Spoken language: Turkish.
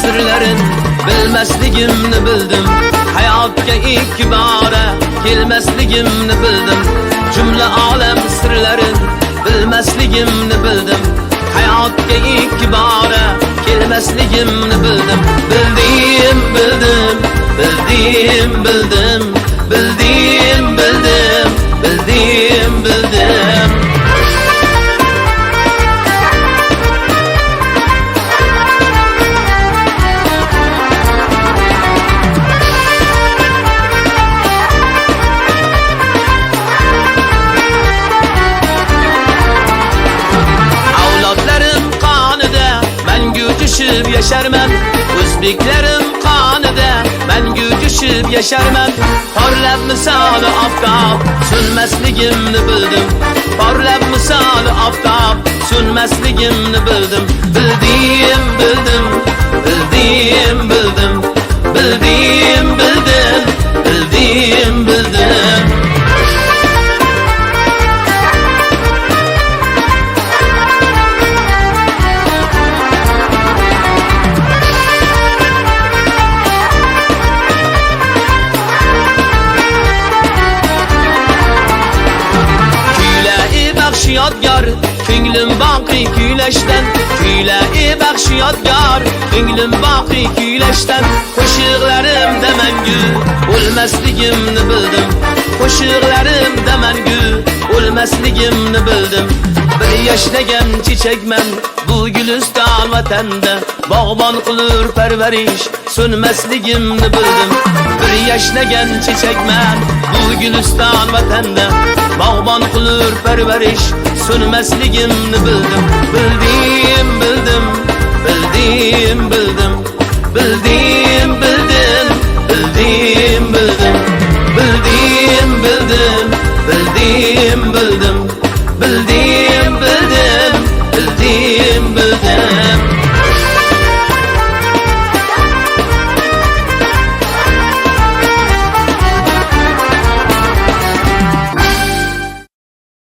sirlerin bilmesligimni bildim. Hayotga ikki bora kelmasligimni bildim. Cümle alem sirlerin bilmesligimni bildim. Hayotga ikki bora kelmasligimni bildim. Bildim, bildim, bildim, bildim, bildim, bildim, bildim, bildim. Yaşarman O'zbeklerim qonida mangu jushib yaşarman. Porlab misoli oftob so'nmasligimni bildim. Porlab misoli oftob so'nmasligimni bildim. Bildim, bildim, bildim, bildim, bildim, bildim, bildim, bildim. Yodgor ko'nglim boqiy kuylashdan, kuyla-i baxsh yodgor ko'nglim boqiy kuylashdan. Qo'shiqlarimda mangu o'lmasligimni bildim. Qo'shiqlarimda mangu o'lmasligimni bildim. Bir yashnagan chechakman bu guliston vatanda, bog'bon qilur parvarish so'nmasligimni bildim. Bir yashnagan chechakman bu guliston vatanda, bog'bon qilur parvarish so'nmasligimni bildim. Bildim, bildim, bildim, bildim, bildim, bildim,